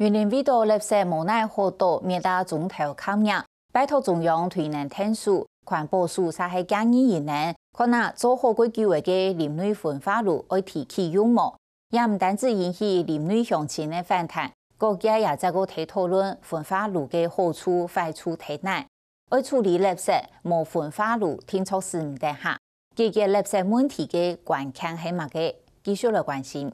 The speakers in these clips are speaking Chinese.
云林味道垃圾无奈何多，面对中头抗议，拜托中央推能听数，环保署才系建议人呢，可能做好规旧嘅林内焚化炉爱提起用模，也唔单止引起林内乡亲嘅反弹，各界也在个提讨论焚化炉嘅好处坏处睇哪。爱处理垃圾无焚化炉，听措施唔得下，解决垃圾问题嘅关键系乜嘅？继续来关心。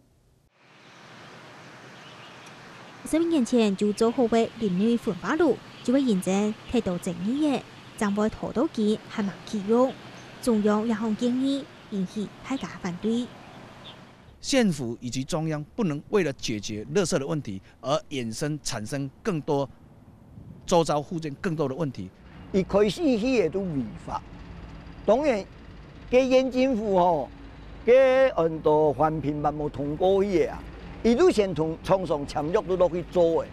10年前就做好嘅林内焚化炉，就会认真睇到争议嘅，将会拖到期还冇启用。中央也向建议，引起大家反对。县府以及中央不能为了解决垃圾的问题而产生更多周遭附近更多的问题。一开始迄个都违法，当然，嘅县政府吼，嘅很多环评嘛冇通过迄个啊，伊都先同厂商签约都落去做诶，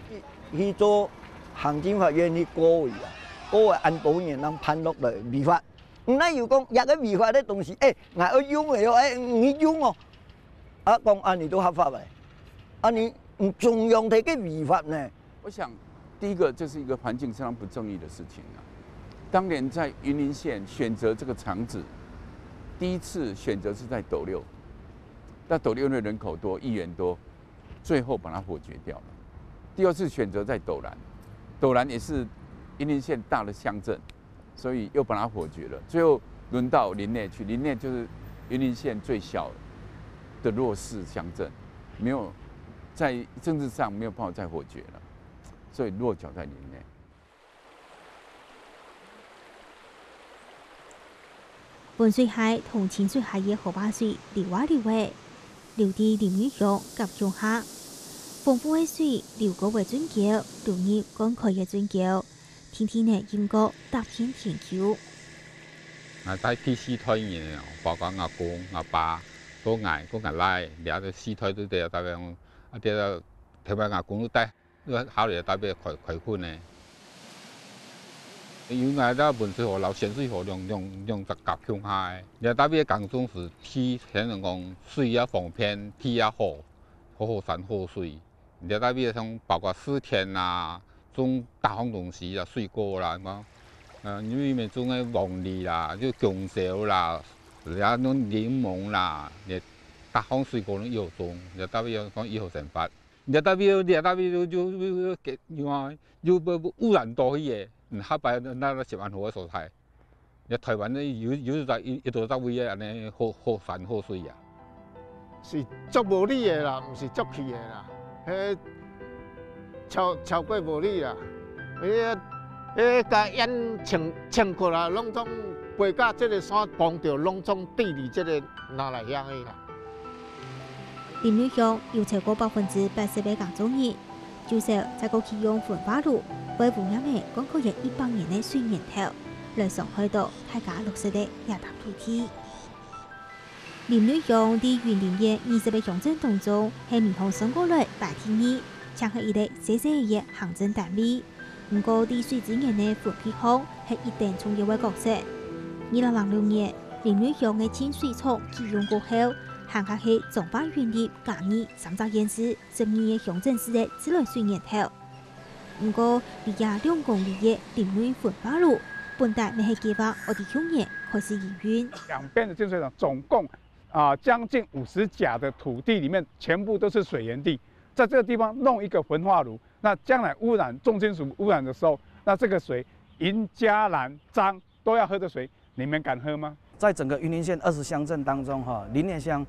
去做行政法院去过位啊，过位按保险人判落来违法。那又讲也个违法的东西，我要用的哦，唔去用哦，啊讲安尼都合法呗，安尼中央提个违法呢？我想，第一个这是一个环境非常不正义的事情啊。当年在云林县选择这个场址，第一次选择是在斗六，那斗六的人口多，1元多，最后把它否决掉了。第二次选择在斗南，斗南也是云林县大的乡镇。所以又把它否决了，最后轮到林内去。林内就是云林县最小的弱势乡镇，没有在政治上没有办法再否决了，所以落脚在林内。本水海同清水海嘅河坝水流啊流嘅，流至林内乡及乡下，豐富嘅水流過為准橋，流入乾涸嘅准橋。天天嘅陰歌踏遍田橋。我帶啲屍體嘅，包括阿公、阿爸、個奶、個奶，兩隻屍體都得大概，啊啲睇埋阿公都得，考慮大概虧款嘅。有嗌到本水河流、咸水河用夾鄉下嘅，你大概港中是天，可能講水也方便，天也好，好山好水。你大概像包括4天啊。種大方東西啦，水果啦，因為咪種嘅黃梨啦，就香蕉啦，然後種檸檬啦，你大方水果都有種，你特別講以後成法，你特別就污染多啲嘢，黑白那10萬河嘅所在，你台灣咧有在一度在位嘅安尼好山好水啊，是足無理嘅啦，唔是足氣嘅啦，超過無理啦！甲煙穿過啦，攏總背甲這個山綁着，攏總地理這個拿來養的啦。林內鄉有超過80%嘅工作人，就說在個啟用焚化爐，為污染嘅剛過約100年嘅水源頭，來傷害到大家綠色嘅亞淡土地。林內鄉喺雲林嘅20個鄉鎮當中，係民航送過來排第2。像係一個細細嘅行政單位，不過啲水資源嘅分配方係一定重要嘅角色。2006年，林內鄉嘅清水廠啟用過後，行下係中華雲林嘉義三州縣市12個鄉鎮市嘅自來水源頭。不過，離亞2公里嘅林內焚化爐，本來未係計劃我哋去年開始營運。兩邊的淨水廠總共將近50甲的土地裡面，全部都是水源地。在这个地方弄一个焚化炉，那将来污染重金属污染的时候，那这个水银、嘉、蓝、漳都要喝的水，你们敢喝吗？在整个云林县20乡镇当中，林内乡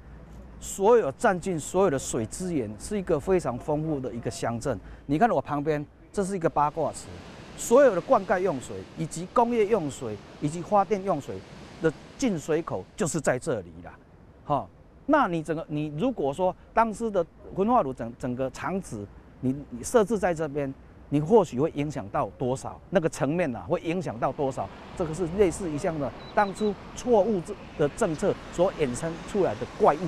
所有占尽所有的水资源，是一个非常丰富的一个乡镇。你看我旁边，这是一个八卦池，所有的灌溉用水，以及工业用水，以及发电用水的进水口就是在这里啦，那你如果说当时的焚化炉整个厂址，你设置在这边，你或许会影响到多少？那个层面会影响到多少？这个是类似一项的当初错误的政策所衍生出来的怪物。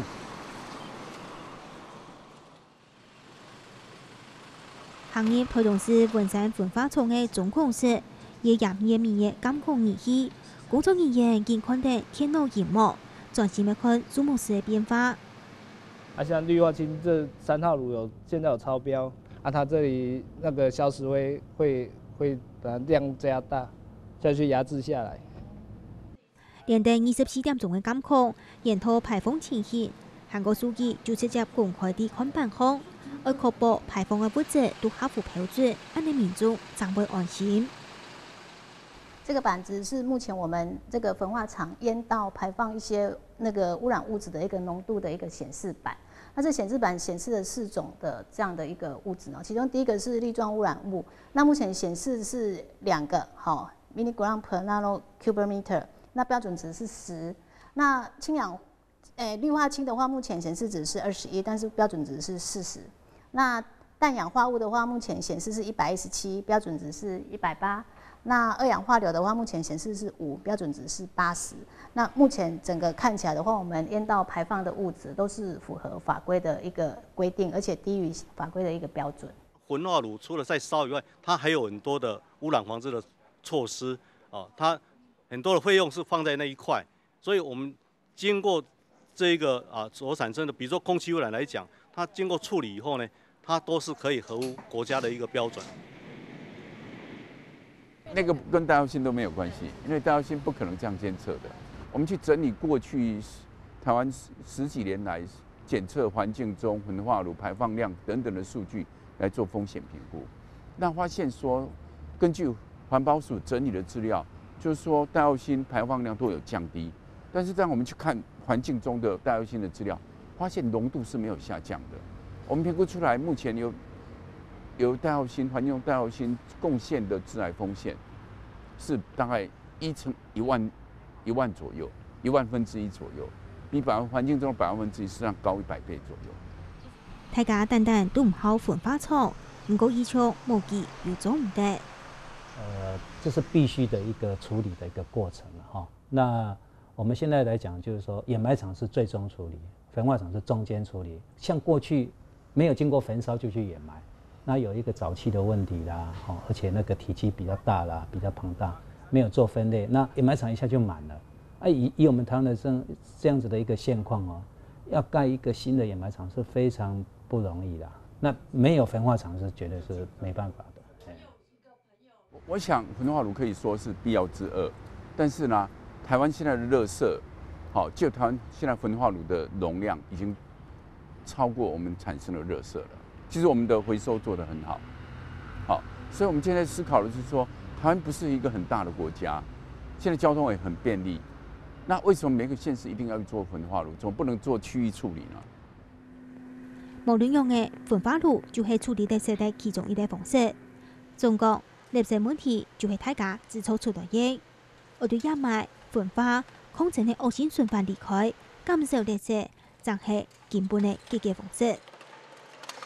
行业推动是文山焚化廠的总公司，也严严密的监控仪器，工作人員見看到電腦熒幕，專心地看數目時的變化。像氯化氢這3號爐現在有超標，啊，它这里那个消石灰会把量加大，再去压制下来。连带24点钟的监控，沿途排放情形，韩国书记就直接公开地看办方，要确保排放的物质都合乎标准，安尼民众才会安心。这个板子是目前我们这个焚化厂烟道排放一些那个污染物质的一个浓度的一个显示板。那这显示板显示了4种的这样的一个物质呢，其中第一个是粒状污染物，那目前显示是2个milligram per nanocubic meter， 那标准值是10。那氢氧氯化氢的话，目前显示值是21，但是标准值是40。那氮氧化物的话，目前显示是117，标准值是180。那二氧化硫的话，目前显示是5，标准值是80。那目前整个看起来的话，我们烟道排放的物质都是符合法规的一个规定，而且低于法规的一个标准。焚化炉除了在烧以外，它还有很多的污染防治的措施它很多的费用是放在那一块，所以我们经过这一个所产生的，比如说空气污染来讲，它经过处理以后呢，它都是可以合乎国家的一个标准。那个跟大药性都没有关系，因为大药性不可能这样监测的。我们去整理过去台湾10几年来检测环境中焚化炉排放量等等的数据来做风险评估，那发现说，根据环保署整理的资料，就是说大药性排放量都有降低，但是当我们去看环境中的大药性的资料，发现浓度是没有下降的。我们评估出来，目前有大药性环境中大药性贡献的致癌风险是大概1万左右，1万分之1左右，比环境中的100万分之1实际上高100倍左右。大家单单都唔好焚化厂，不过以前无记又做唔得。这是必须的一个处理的一个过程了哈。那我们现在来讲，就是说掩埋场是最终处理，焚化厂是中间处理。像过去没有经过焚烧就去掩埋，那有一个沼气的问题啦，而且那个体积比较大啦，比较庞大，没有做分类，那掩埋场一下就满了。以我们台湾的这样子的一个现况要盖一个新的掩埋场是非常不容易的。那没有焚化厂是绝对是没办法的。我想焚化炉可以说是必要之恶，但是呢，台湾现在的垃圾，就台湾现在焚化炉的容量已经超过我们产生的垃圾了。其实我们的回收做得很好，所以我们现在思考的是说，台湾不是一个很大的国家，现在交通也很便利，那为什么每个县市一定要做焚化炉，怎么不能做区域处理呢？无论用的焚化炉就是处理垃圾的其中一个方式。中国垃圾问题就是大家自处出来的，而对掩埋、焚化、空前的恶性循环离开，减少垃圾，才是根本的解决方式。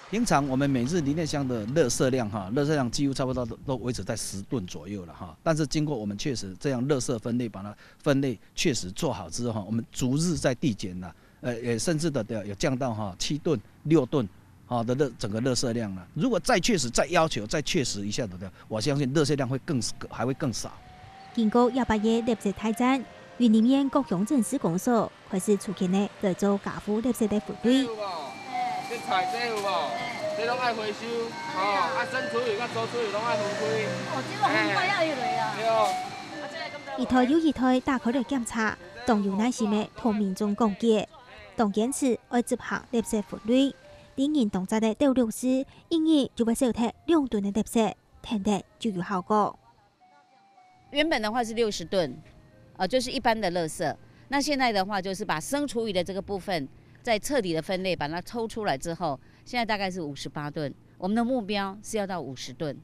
平常我们每日林业乡的垃圾量垃圾量几乎差不多都维持在10吨左右了但是经过我们确实这样垃圾分类，把它分类确实做好之后我们逐日在递减了，也甚至的有降到7吨、6吨的整个垃圾量了。如果再确实、再要求、再确实一下的，我相信垃圾量还会更少。经过18夜垃圾大战，云林县各乡镇市公所开始出现的来做家户垃圾的分类。这菜这有无？这拢爱回收，生厨余甲熟厨余拢爱分开。这种很快要来啦。一台又一台打开来检查，当有耐心的同民众讲解，当坚持爱执行垃圾分类。令人动作的倒流时，因而就会少摕2吨的垃圾，停的就有效果。原本的话是60吨，就是一般的垃圾。那现在的话，就是把生厨余的这个部分，再彻底的分类，把它抽出来之后，现在大概是58吨。我们的目标是要到50吨。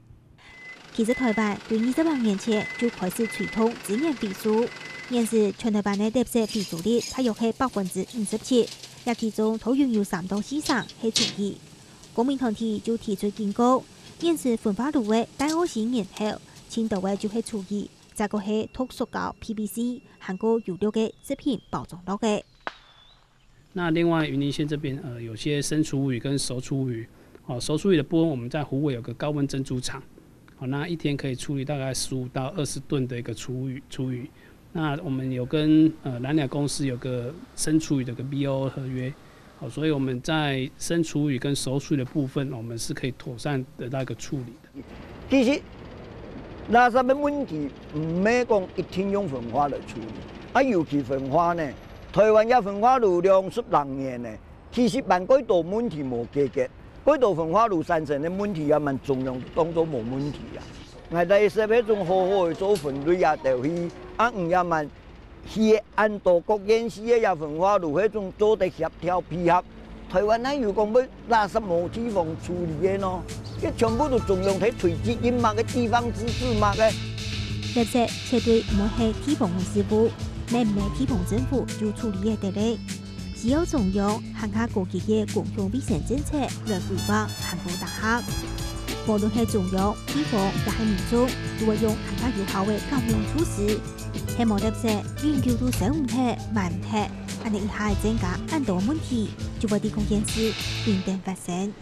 其实台湾对20万年前就开始推动资源回收，现时全台湾的垃圾回收率大约是57%。也其中投用有3到4成是厨余。公民团体就提出警告，现时焚化炉的大恶性源头，青岛的就是厨余，再个是脱塑胶 PVC 含过有料的食品包装袋的。那另外云林县这边有些生厨余跟熟厨余，熟厨余的部分我们在湖尾有个高温珍珠厂，那一天可以处理大概15到20吨的一个厨余。那我们有跟蓝鸟公司有个生厨余的个 BO 合约，好，所以我们在生厨余跟熟厨余的部分，我们是可以妥善得到一个处理的。其实垃圾的问题唔免讲一定用焚化来处理，尤其焚化呢，台湾嘅焚化炉量10年呢，其实办几道问题无解决，几道焚化炉产生的问题也蛮重要，当作无问题啊。我哋说迄种好好的做分类啊，就去也蛮。去按照各县市的也焚化炉，迄种做得协调配合。台湾咱又讲要垃圾无地方处理的喏，这全部都中央喺推资金嘛嘅地方自治嘛嘅。垃圾绝对唔系地方嘅事务，咩唔系地方政府就处理嘅得咧，只有中央行下各级嘅共同卫生政策来规划行好大厦。無論係中央、地方，也係民眾，都會用更加有效嘅監控措施，希望垃圾研究到小問題、慢問題，安尼以下增加很多問題，就會對公件事變得發生。